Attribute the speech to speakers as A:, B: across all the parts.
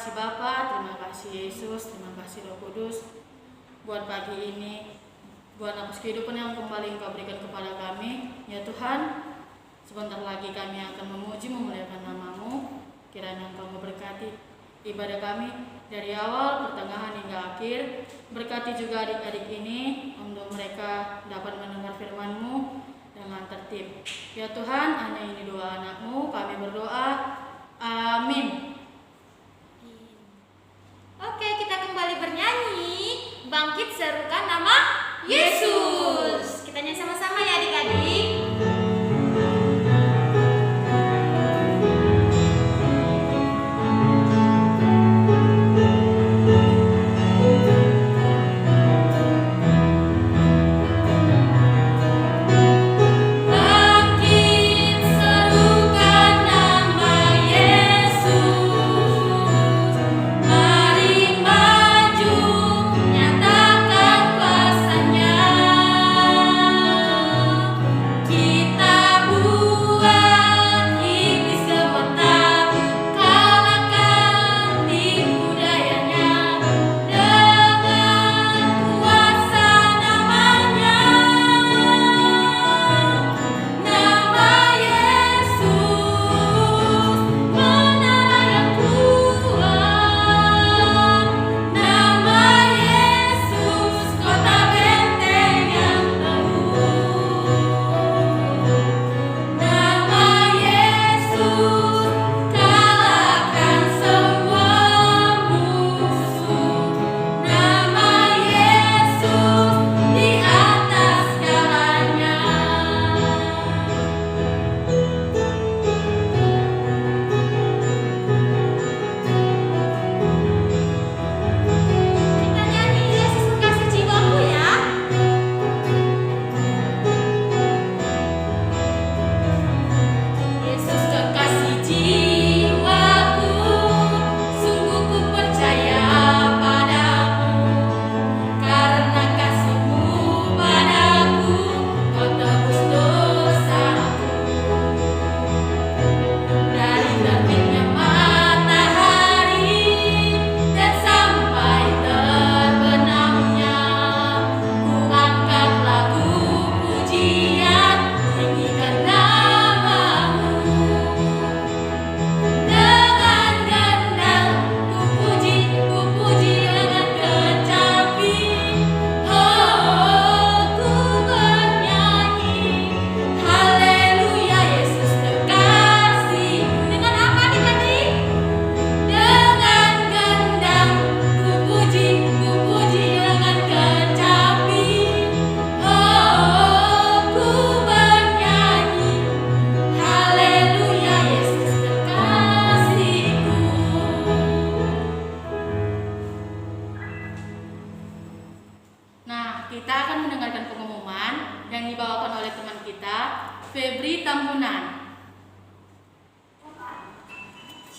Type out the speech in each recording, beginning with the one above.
A: kasih Bapa, terima kasih Yesus, terima kasih Roh Kudus buat pagi ini, buat nafas kehidupan yang kembali Engkau berikan kepada kami. Ya Tuhan, sebentar lagi kami akan memuji memuliakan nama-Mu. Kiranya Engkau memberkati ibadah kami dari awal, pertengahan hingga akhir. Berkati juga adik-adik ini untuk mereka dapat mendengar firman-Mu dengan tertib. Ya Tuhan, hanya ini doa anak-Mu, kami berdoa. Amin.
B: Oke, kita kembali bernyanyi Bangkit Serukan Nama Yesus. Kita nyanyi sama-sama ya adik-adik.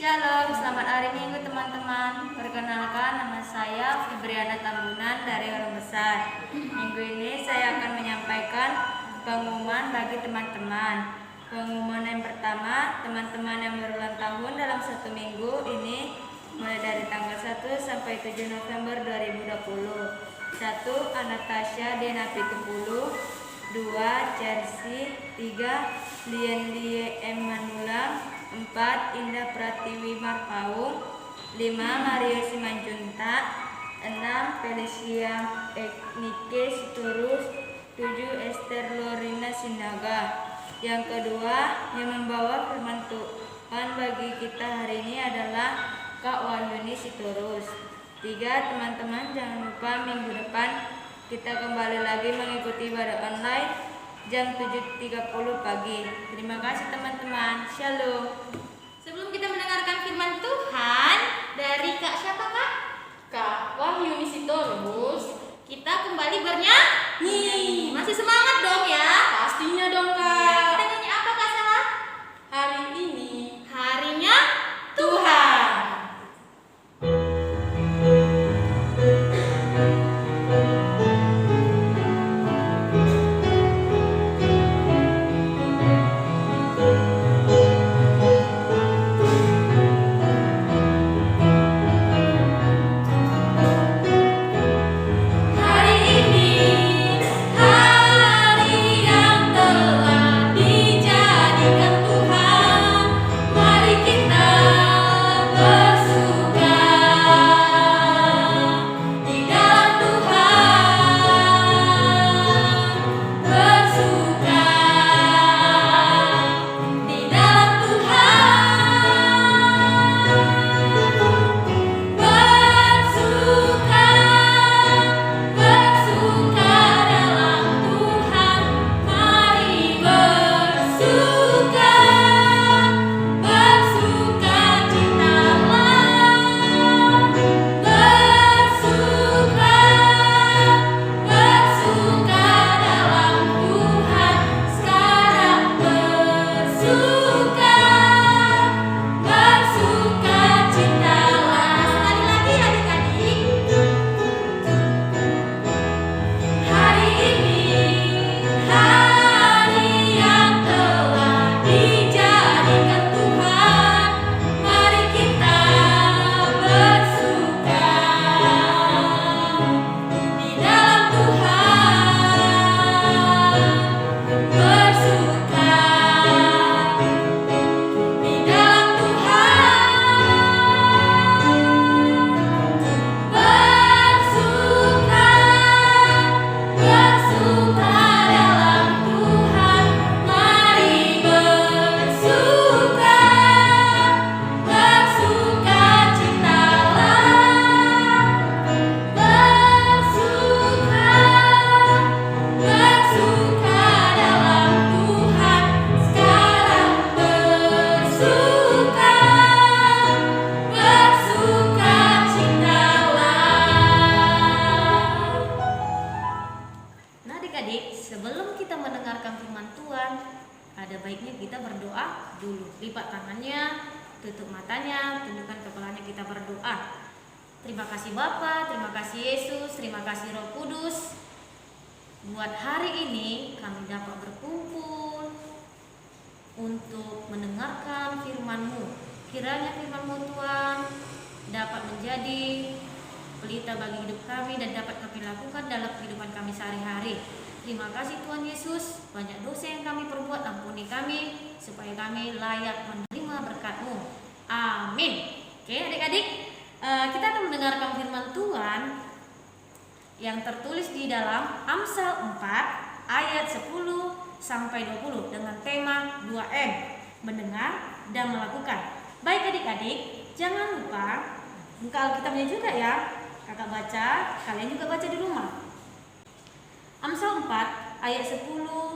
C: Shalom, selamat hari Minggu teman-teman. Perkenalkan, nama saya Fibriana Tambunan dari Orang Besar. Minggu ini saya akan menyampaikan pengumuman bagi teman-teman. Pengumuman yang pertama, teman-teman yang berulang tahun dalam satu minggu ini mulai dari tanggal 1 sampai 7 November 2020. 1. Anastasia Dena Pitupulu. 2. Chelsea. 3. Lienlie Emanuela. 4. Indah Pratiwi Marpaung. 5. Maria Simanjunta. 6. Felicia Nike Siturus. 7. Esther Lorina Sinaga. Yang kedua, yang membawa firman Tuhan bagi kita hari ini adalah Kak Wahyuni Siturus. 3. Teman-teman, jangan lupa minggu depan kita kembali lagi mengikuti ibadah online jam 7.30 pagi. Terima kasih teman-teman. Shalom.
B: Sebelum kita mendengarkan firman Tuhan dari Kak siapa Kak?
A: Kak Wahyuni Sitorus,
B: kita kembali bernyanyi. Masih semangat dong ya?
A: pastinya dong
B: Ya,
A: Kak.
B: kita nyanyi apa Kak Sarah?
A: Hari ini
B: Harinya Tuhan.
D: ada baiknya kita berdoa dulu. Lipat tangannya, tutup matanya, tundukkan kepalanya, kita berdoa. Terima kasih Bapa, terima kasih Yesus, terima kasih Roh Kudus. Buat hari ini kami dapat berkumpul untuk mendengarkan firman-Mu. Kiranya firman-Mu Tuhan dapat menjadi pelita bagi hidup kami dan dapat kami lakukan dalam kehidupan kami sehari-hari. Terima kasih Tuhan Yesus, banyak dosa yang kami perbuat, ampuni kami supaya kami layak menerima berkat-Mu. Amin. Oke adik-adik, kita akan mendengarkan firman Tuhan yang tertulis di dalam Amsal 4 ayat 10 sampai 20 dengan tema 2M, mendengar dan melakukan. Baik adik-adik, jangan lupa buka Alkitabnya juga ya. Kakak baca, kalian juga baca di rumah. Amsal 4 ayat 10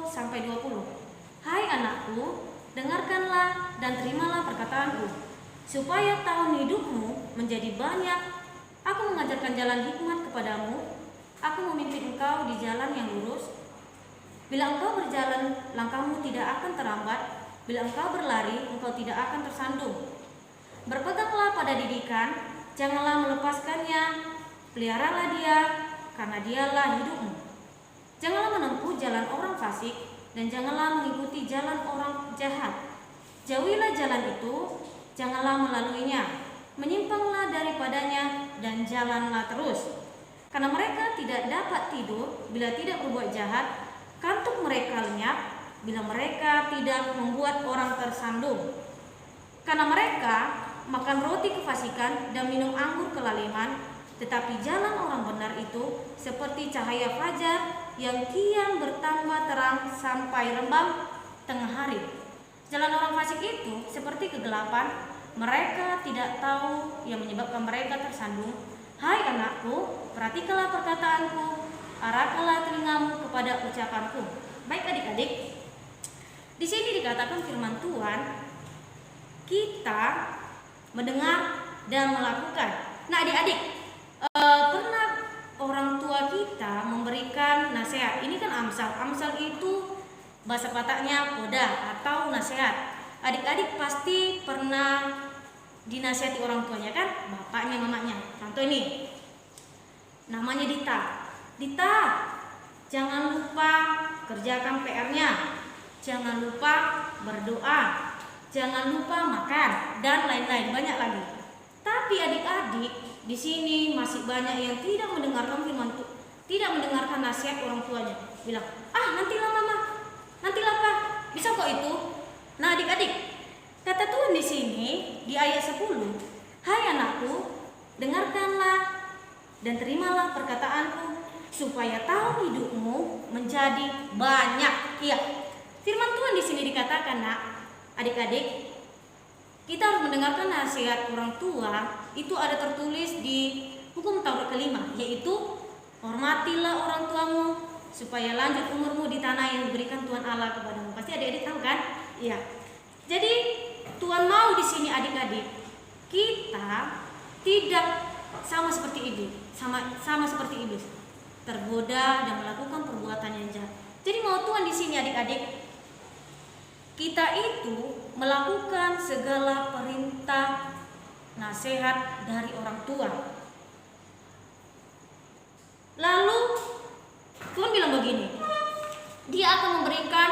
D: sampai 20. Hai anakku, dengarkanlah dan terimalah perkataanku, supaya tahun hidupmu menjadi banyak. Aku mengajarkan jalan hikmat kepadamu. Aku memimpin engkau di jalan yang lurus. Bila engkau berjalan, langkahmu tidak akan terhambat. Bila engkau berlari, engkau tidak akan tersandung. Berpeganglah pada didikan, janganlah melepaskannya. Peliharalah dia, karena dialah hidupmu. Janganlah menempuh jalan orang fasik, dan janganlah mengikuti jalan orang jahat. Jauhilah jalan itu, janganlah melaluinya. Menyimpanglah daripadanya, dan jalanlah terus. Karena mereka tidak dapat tidur bila tidak berbuat jahat, kantuk mereka lenyap bila mereka tidak membuat orang tersandung. Karena mereka makan roti kefasikan dan minum anggur kelaliman, tetapi jalan orang benar itu seperti cahaya fajar yang kian bertambah terang sampai rembang tengah hari. Jalan orang fasik itu seperti kegelapan, mereka tidak tahu yang menyebabkan mereka tersandung. Hai anakku, perhatikanlah perkataanku, arahkanlah telingamu kepada ucapanku. Baik adik-adik, di sini dikatakan firman Tuhan, kita mendengar dan melakukan. Nah adik-adik, pernah orang tua kita memberikan nasihat. Ini kan Amsal. Amsal itu bahasa Bataknya poda atau nasihat. Adik-adik pasti pernah dinasihati orang tuanya kan, bapaknya, mamanya. Contoh ini, namanya Dita. Dita, jangan lupa kerjakan PR-nya, jangan lupa berdoa, jangan lupa makan, dan lain-lain, banyak lagi. Tapi adik-adik di sini masih banyak yang tidak mendengarkan firman Tuhan, tidak mendengarkan nasihat orang tuanya. Bilang, nantilah mama, nantilah pak, bisa kok itu. Nah adik-adik, kata Tuhan di sini di ayat 10, hai anakku, dengarkanlah dan terimalah perkataanku, supaya tahun hidupmu menjadi banyak. Iya, firman Tuhan di sini dikatakan, nak, adik-adik, kita harus mendengarkan nasihat orang tua. Itu ada tertulis di hukum Taurat ke-5, yaitu hormatilah orang tuamu supaya lanjut umurmu di tanah yang diberikan Tuhan Allah kepadamu. Pasti adik-adik tahu kan? Iya. Jadi Tuhan mau di sini adik-adik kita tidak sama seperti iblis, sama seperti iblis, tergoda dan melakukan perbuatan yang jahat. Jadi mau Tuhan di sini adik-adik, kita itu melakukan segala perintah nasihat dari orang tua. Lalu Tuhan bilang begini, Dia akan memberikan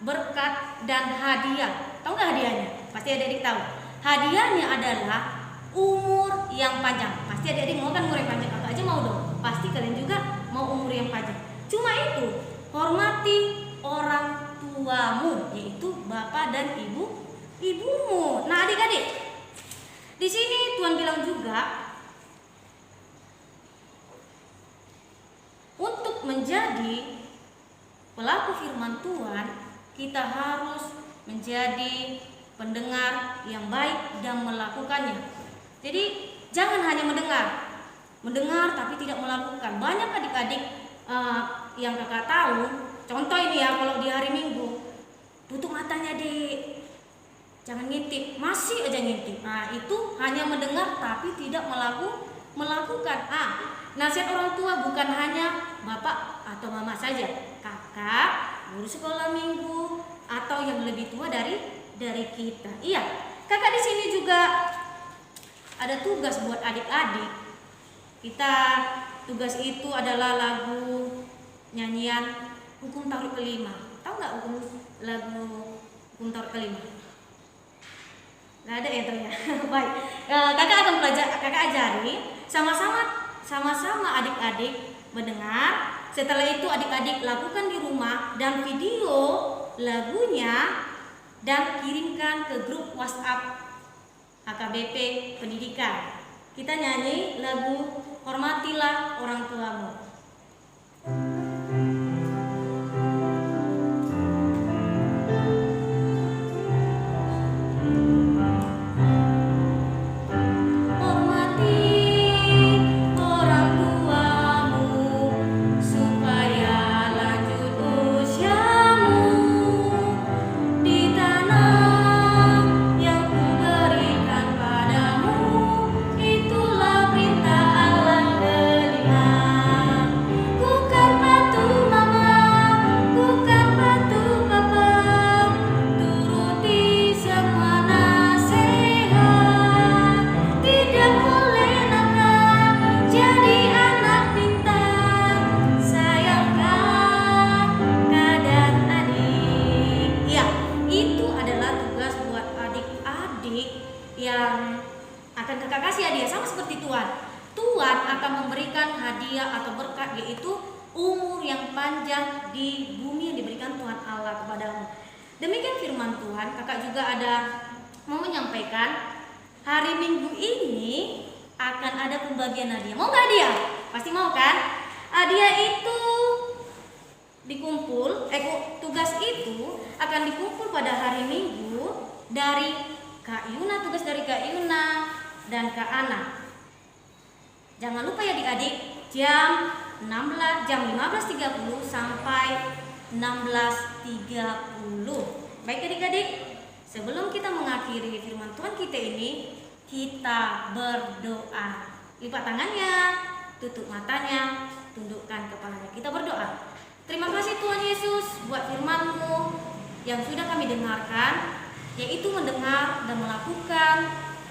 D: berkat dan hadiah. Tahu nggak hadiahnya? Pasti adik-adik tahu. Hadiahnya adalah umur yang panjang. Pasti adik-adik mau kan umur yang panjang? Kakak aja mau dong. Pasti kalian juga mau umur yang panjang. Cuma itu, hormati orang tuamu, yaitu bapak dan ibumu. Nah adik-adik, di sini Tuhan bilang juga, untuk menjadi pelaku firman Tuhan, kita harus menjadi pendengar yang baik dan melakukannya. Jadi jangan hanya mendengar tapi tidak melakukan. Banyak adik-adik yang kakak tahu, contoh ini ya, kalau di hari Minggu, tutup matanya Dek, jangan ngintip, masih aja ngintip. Nah itu hanya mendengar tapi tidak melakukan. Nasihat orang tua bukan hanya bapak atau mama saja, kakak, guru sekolah minggu, atau yang lebih tua dari kita. Iya, kakak di sini juga ada tugas buat adik-adik. Kita tugas itu adalah lagu nyanyian Hukum Taurat kelima. Tahu nggak lagu Hukum Taurat kelima? Nggak ada ya tahu ya. Baik, kakak akan kakak ajari sama-sama adik-adik mendengar. Setelah itu adik-adik lakukan di rumah dan video lagunya dan kirimkan ke grup WhatsApp HKBP Pendidikan. Kita nyanyi lagu Hormatilah Orang Tuamu. Yang akan kakak kasih hadiah sama seperti Tuhan. Tuhan akan memberikan hadiah atau berkat, yaitu umur yang panjang di bumi yang diberikan Tuhan Allah kepadamu. Demikian firman Tuhan. Kakak juga ada mau menyampaikan, hari Minggu ini akan ada pembagian hadiah. Mau nggak hadiah? Pasti mau kan? Hadiah itu dikumpul, tugas itu akan dikumpul pada hari Minggu dari Kak Yuna, tugas dari Kak Yuna dan Kak Ana. Jangan lupa ya adik-adik, jam 15.30 sampai 16.30. Baik adik-adik, sebelum kita mengakhiri firman Tuhan kita ini, kita berdoa. Lipat tangannya, tutup matanya, tundukkan kepalanya. Kita berdoa. Terima kasih Tuhan Yesus buat firman-Mu yang sudah kami dengarkan, yaitu mendengar dan melakukan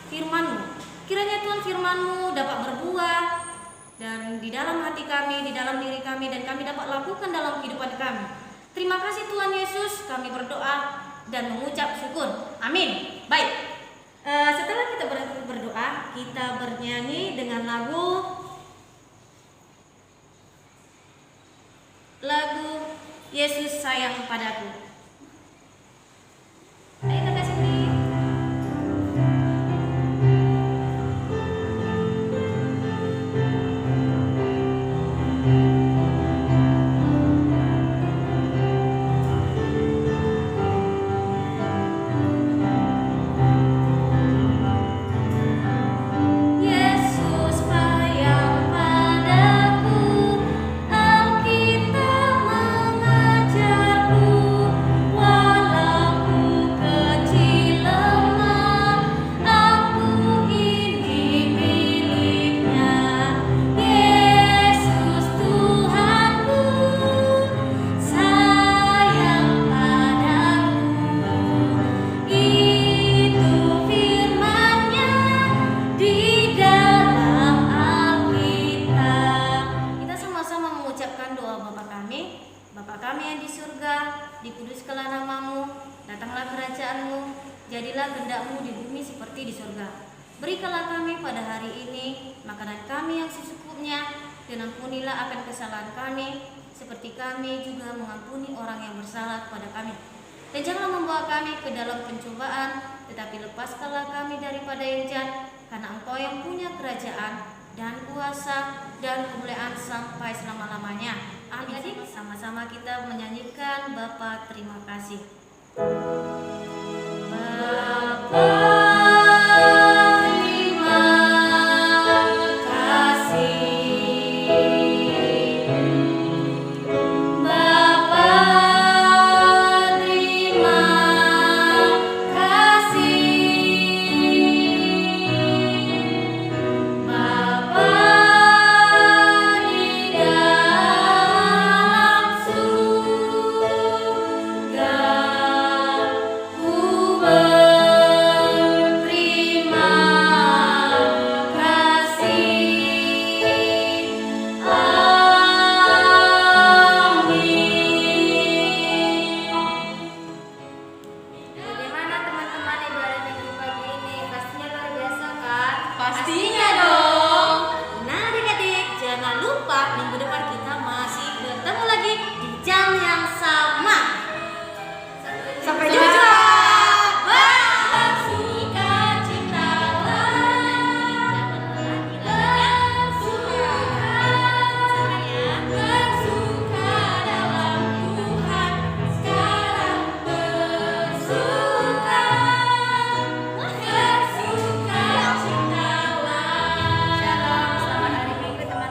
D: firman-Mu. Kiranya Tuhan firman-Mu dapat berbuah dan di dalam hati kami, di dalam diri kami, dan kami dapat lakukan dalam kehidupan kami. Terima kasih Tuhan Yesus, kami berdoa dan mengucap syukur. Amin. Baik, setelah kita berdoa, kita bernyanyi dengan lagu Yesus Sayang Padaku. Ayo kakak sini.
C: Yesus sayang padaku, Alkitab mengajarku, walau ku kecil lemah, aku ini miliknya. Yesus Tuhanku, sayang padaku, itu firman-Nya di dalam Alkitab.
D: Kita sama-sama mengucapkan doa Bapa kami. Bapa kami yang di surga, dikuduskanlah namamu, datanglah kerajaan-Mu, jadilah kehendak-Mu di bumi seperti di surga. Berikanlah kami pada hari ini makanan kami yang secukupnya, dan ampunilah akan kesalahan kami, seperti kami juga mengampuni orang yang bersalah kepada kami. Dan janganlah membawa kami ke dalam pencobaan, tetapi lepaskanlah kami daripada yang jahat, karena Engkau yang punya kerajaan dan kuasa dan kemuliaan sampai selama-lamanya. Amin. Jadi sama-sama kita menyanyikan Bapa terima kasih. Bapa